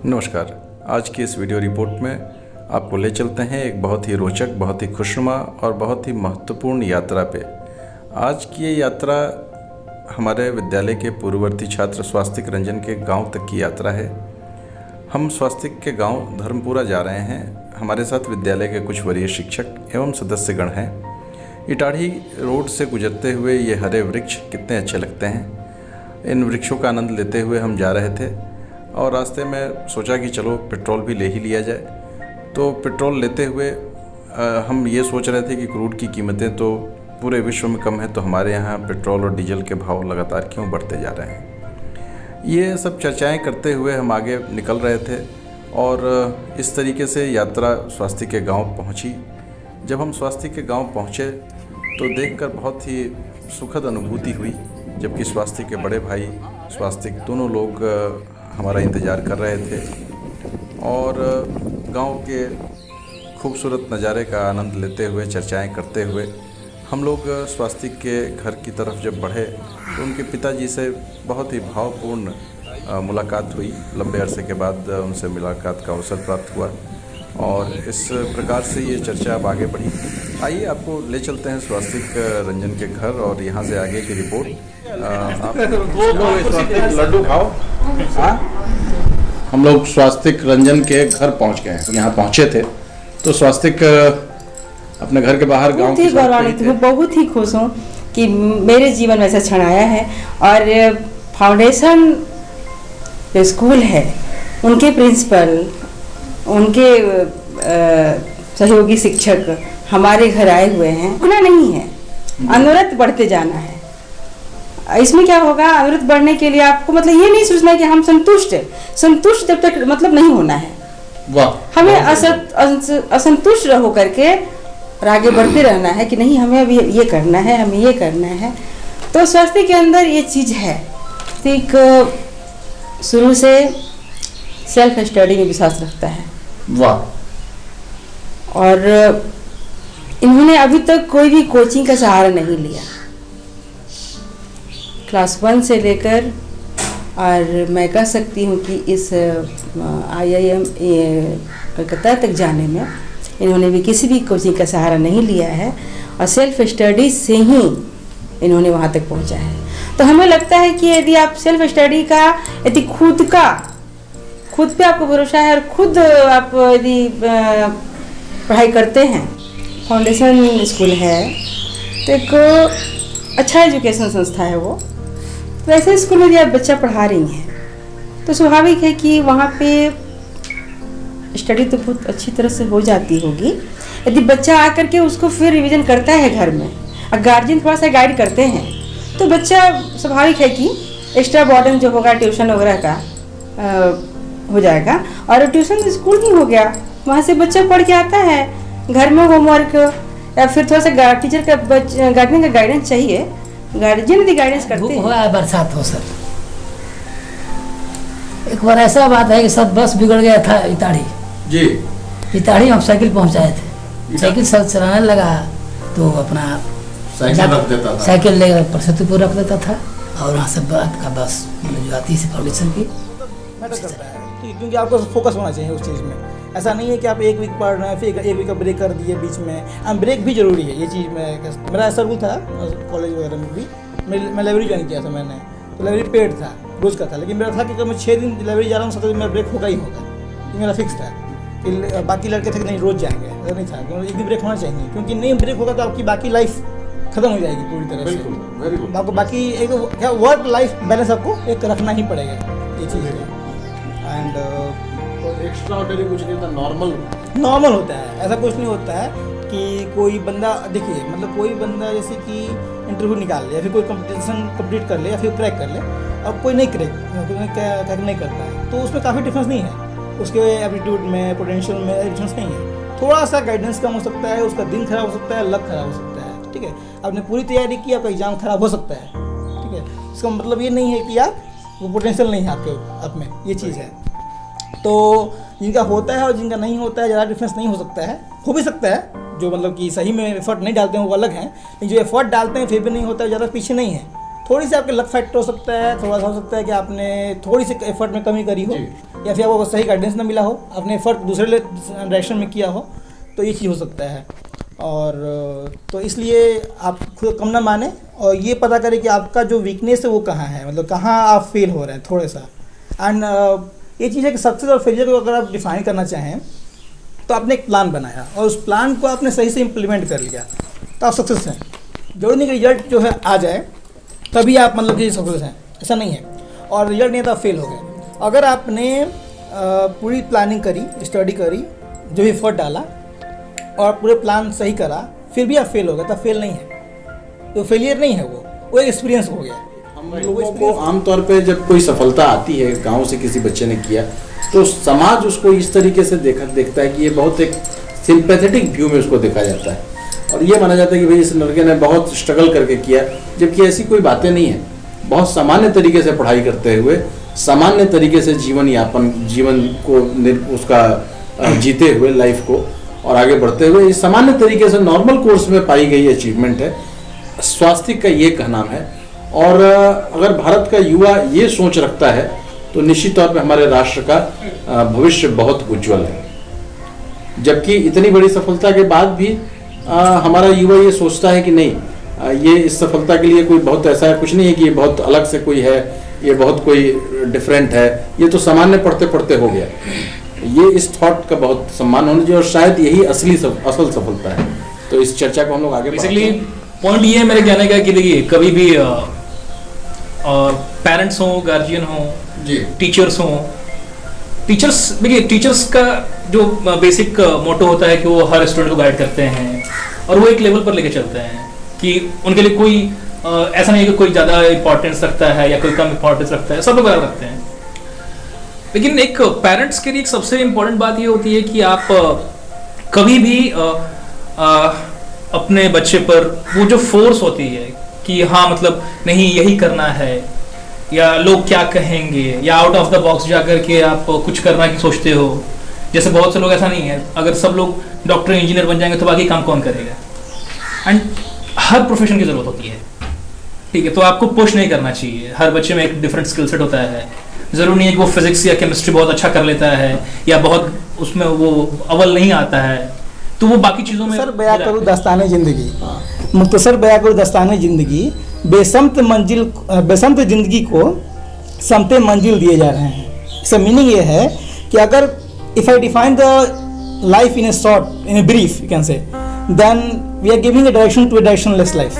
नमस्कार। आज की इस वीडियो रिपोर्ट में आपको ले चलते हैं एक बहुत ही रोचक, बहुत ही खुशनुमा और बहुत ही महत्वपूर्ण यात्रा पे। आज की ये यात्रा हमारे विद्यालय के पूर्ववर्ती छात्र स्वास्तिक रंजन के गांव तक की यात्रा है। हम स्वास्तिक के गांव धर्मपुरा जा रहे हैं। हमारे साथ विद्यालय के कुछ वरीय शिक्षक एवं सदस्यगण हैं। इटाढ़ी रोड से गुजरते हुए ये हरे वृक्ष कितने अच्छे लगते हैं। इन वृक्षों का आनंद लेते हुए हम जा रहे थे और रास्ते में सोचा कि चलो पेट्रोल भी ले ही लिया जाए। तो पेट्रोल लेते हुए हम ये सोच रहे थे कि क्रूड की कीमतें तो पूरे विश्व में कम है, तो हमारे यहाँ पेट्रोल और डीजल के भाव लगातार क्यों बढ़ते जा रहे हैं। ये सब चर्चाएं करते हुए हम आगे निकल रहे थे और इस तरीके से यात्रा स्वास्तिक के गांव पहुंची। जब हम स्वास्तिक के गांव पहुंचे तो देखकर बहुत ही सुखद अनुभूति हुई, जबकि स्वास्तिक के बड़े भाई स्वास्तिक दोनों लोग हमारा इंतज़ार कर रहे थे और गांव के खूबसूरत नज़ारे का आनंद लेते हुए, चर्चाएं करते हुए हम लोग स्वास्तिक के घर की तरफ जब बढ़े तो उनके पिताजी से बहुत ही भावपूर्ण मुलाकात हुई। लंबे अरसे के बाद उनसे मुलाकात का अवसर प्राप्त हुआ और इस प्रकार से ये चर्चा अब आगे बढ़ी। आइए आपको ले चलते हैं स्वास्तिक रंजन के घर और यहाँ से आगे की रिपोर्ट। लड्डू खाओ। हम लोग स्वास्तिक रंजन के घर पहुँच गए हैं। यहाँ पहुँचे थे तो स्वास्तिक अपने घर के बाहर गांव की गौरवान्वित हूँ, बहुत ही खुश हूँ कि मेरे जीवन में ऐसा क्षण आया है। और फाउंडेशन जो स्कूल है, उनके प्रिंसिपल, उनके सहयोगी शिक्षक हमारे घर आए हुए हैं। रुकना नहीं है, अनवरत बढ़ते जाना है। इसमें क्या होगा, अनवरत बढ़ने के लिए आपको मतलब ये नहीं सोचना है कि हम संतुष्ट जब तक मतलब नहीं होना है। हमें असंतुष्ट रहो करके और आगे बढ़ते रहना है कि नहीं, हमें अभी ये करना है, हमें ये करना है। तो स्वास्थ्य के अंदर ये चीज़ है। एक शुरू से सेल्फ स्टडी में विश्वास रखता है। वाह। और इन्होंने अभी तक कोई भी कोचिंग का सहारा नहीं लिया। क्लास 1 से लेकर, और मैं कह सकती हूँ कि इस IIM कलकत्ता तक जाने में इन्होंने भी किसी भी कोचिंग का सहारा नहीं लिया है और सेल्फ स्टडी से ही इन्होंने वहाँ तक पहुँचा है। तो हमें लगता है कि यदि आप सेल्फ स्टडी का, यदि खुद पे आपको भरोसा है और खुद आप यदि पढ़ाई करते हैं, फाउंडेशन स्कूल है तो एक अच्छा एजुकेशन संस्था है वो। तो ऐसे स्कूल में यदि आप बच्चा पढ़ा रही हैं तो स्वाभाविक है कि वहाँ पे स्टडी तो बहुत अच्छी तरह से हो जाती होगी। यदि बच्चा आकर के उसको फिर रिवीजन करता है घर में और गार्जियन थोड़ा सा गाइड करते हैं तो बच्चा स्वाभाविक है कि एक्स्ट्रा बर्डन जो होगा ट्यूशन वगैरह का हो जाएगा। और ट्यूशन स्कूल ही हो गया, वहाँ से बच्चा पढ़ के आता है। घर में होमवर्क या फिर थोड़ा सा टीचर का गार्जियन का गाइडेंस चाहिए। गार्जियन यदि गाइडेंस करते हैं। बरसात हो सर, एक बार ऐसा बात है कि सब बस बिगड़ गया था इटाढ़ी जी। इटाढ़ी हम साइकिल पहुंचाए थे। साइकिल सब चलाने लगा तो अपना साइकिल लेकर परसतुपुर रख देता था और वहाँ से बात का बस मतलब जो आती है फाउंडेशन की मैटर करता है। क्योंकि आपको फोकस होना चाहिए उस चीज़ में। ऐसा नहीं है कि आप एक वीक पढ़ रहे हैं फिर एक वीक का ब्रेक कर दिए बीच में। ब्रेक भी जरूरी है। ये चीज़ में मेरा ऐसा रूल था कॉलेज वगैरह में भी। मैं लाइब्रेरी ज्वाइन किया था मैंने, तो लाइब्रेरी पेड था, रोज़ का था। लेकिन मेरा था कि अगर मैं 6 दिन लाइब्रेरी जा रहा हूँ 7 दिन मेरा ब्रेक होगा ही होगा। ये मेरा फिक्स था। कि बाकी लड़के थे कि नहीं रोज़ जाएंगे, ऐसा नहीं था। क्योंकि एक दिन ब्रेक होना चाहिए, क्योंकि नहीं ब्रेक होगा तो आपकी बाकी लाइफ खत्म हो जाएगी पूरी तरह से। आपको बाकी एक क्या वर्क लाइफ बैलेंस आपको एक रखना ही पड़ेगा। ये चीज़ है। एंड एक्स्ट्रा ऑर्डिनरी कुछ नहीं होता, नॉर्मल होता है। ऐसा कुछ नहीं होता है कि कोई बंदा, देखिए मतलब कोई बंदा जैसे कि इंटरव्यू निकाल ले या फिर कोई कंपटीशन कंप्लीट कर ले या फिर क्रैक कर ले और कोई नहीं क्रैक नहीं करता है तो उसमें काफ़ी डिफरेंस नहीं है। उसके एप्टीट्यूड में, पोटेंशियल में डिफरेंस नहीं है। थोड़ा सा गाइडेंस कम हो सकता है, उसका दिन खराब हो सकता है, लक खराब हो सकता है। ठीक है, आपने पूरी तैयारी की, आपका एग्जाम खराब हो सकता है। ठीक है, इसका मतलब ये नहीं है कि आप वो पोटेंशियल नहीं है आपके आप में। ये चीज़ है। तो जिनका होता है और जिनका नहीं होता है ज़्यादा डिफरेंस नहीं हो सकता है। हो भी सकता है जो मतलब कि सही में एफर्ट नहीं डालते हैं वो अलग हैं, लेकिन जो एफर्ट डालते हैं फिर भी नहीं होता है, ज़्यादा पीछे नहीं है। थोड़ी सी आपके लक फैक्टर हो सकता है, थोड़ा सा हो सकता है कि आपने थोड़ी सी एफर्ट में कमी करी हो, या फिर आपको सही गाइडेंस ना मिला हो, आपने एफर्ट दूसरे डायरेक्शन में किया हो, तो ये चीज़ हो सकता है। और तो इसलिए आप खुद कम ना माने और ये पता करें कि आपका जो वीकनेस है वो कहाँ है, मतलब कहाँ आप फेल हो रहे हैं थोड़ा सा। एंड ये चीज़ है कि सक्सेस और फेलियर को अगर आप डिफाइन करना चाहें तो आपने एक प्लान बनाया और उस प्लान को आपने सही से इम्प्लीमेंट कर लिया तो आप सक्सेस हैं। जरूरी नहीं कि रिजल्ट जो है आ जाए तभी आप मतलब कि सक्सेस हैं, ऐसा नहीं है। और रिजल्ट नहीं तो आप फेल हो गए। अगर आपने पूरी प्लानिंग करी, स्टडी करी, जो भी एफर्ट डाला और पूरे प्लान सही करा, फिर भी आप फेल हो गए तो फेल नहीं है, तो फेलियर नहीं है, वो एक एक्सपीरियंस हो गया। हम लोगों को आमतौर पे जब कोई सफलता आती है गांव से किसी बच्चे ने किया तो समाज उसको इस तरीके से देखता है कि ये बहुत एक सिंपैथेटिक व्यू में उसको देखा जाता है और ये माना जाता है कि भाई इस लड़के ने बहुत स्ट्रगल करके किया, जबकि ऐसी कोई बातें नहीं है। बहुत सामान्य तरीके से पढ़ाई करते हुए सामान्य तरीके से जीवन को उसका जीते हुए लाइफ को और आगे बढ़ते हुए इस सामान्य तरीके से नॉर्मल कोर्स में पाई गई अचीवमेंट है। स्वास्थ्य का ये कहना है और अगर भारत का युवा ये सोच रखता है तो निश्चित तौर पे हमारे राष्ट्र का भविष्य बहुत उज्जवल है। जबकि इतनी बड़ी सफलता के बाद भी हमारा युवा ये सोचता है कि नहीं, ये इस सफलता के लिए कोई बहुत ऐसा कुछ नहीं है कि ये बहुत अलग से कोई है, ये बहुत कोई डिफरेंट है, ये तो सामान्य पढ़ते पढ़ते हो गया। ये इस थॉट का बहुत सम्मान होना चाहिए और शायद यही असल सफलता है। तो इस चर्चा को हम लोग आगे बेसिकली पॉइंट ये है मेरे कहने का कि देखिए कभी भी पेरेंट्स हो, गार्जियन हो, टीचर्स हो, देखिए टीचर्स का जो बेसिक मोटो होता है कि वो हर स्टूडेंट को गाइड करते हैं और वो एक लेवल पर लेके चलते हैं कि उनके लिए कोई ऐसा नहीं है कि कोई ज़्यादा इंपॉर्टेंस रखता है या कोई कम इंपॉर्टेंस रखता है, सब लोग बराबर रखते हैं। लेकिन एक पेरेंट्स के लिए एक सबसे इम्पोर्टेंट बात ये होती है कि आप कभी भी अपने बच्चे पर वो जो फोर्स होती है कि हाँ मतलब नहीं यही करना है या लोग क्या कहेंगे या आउट ऑफ द बॉक्स जा करके आप कुछ करना की सोचते हो। जैसे बहुत से लोग ऐसा नहीं है, अगर सब लोग डॉक्टर इंजीनियर बन जाएंगे तो बाकी काम कौन करेगा। एंड हर प्रोफेशन की ज़रूरत होती है, ठीक है, तो आपको पुश नहीं करना चाहिए। हर बच्चे में एक डिफरेंट स्किल सेट होता है। ज़रूरी नहीं है कि वो फिजिक्स या केमिस्ट्री बहुत अच्छा कर लेता है या बहुत उसमें वो अव्वल नहीं आता है तो वो बाकी चीज़ों में। सर बयां करूँ दास्ताने ज़िंदगी, मुख्तसर बयां करूँ दास्ताने ज़िंदगी, बेसमत ज़िंदगी को समते मंजिल दिए जा रहे हैं। इसका मीनिंग ये है कि अगर if I define the life in a short, in a brief, you can say, then we are giving a direction to a directionless life.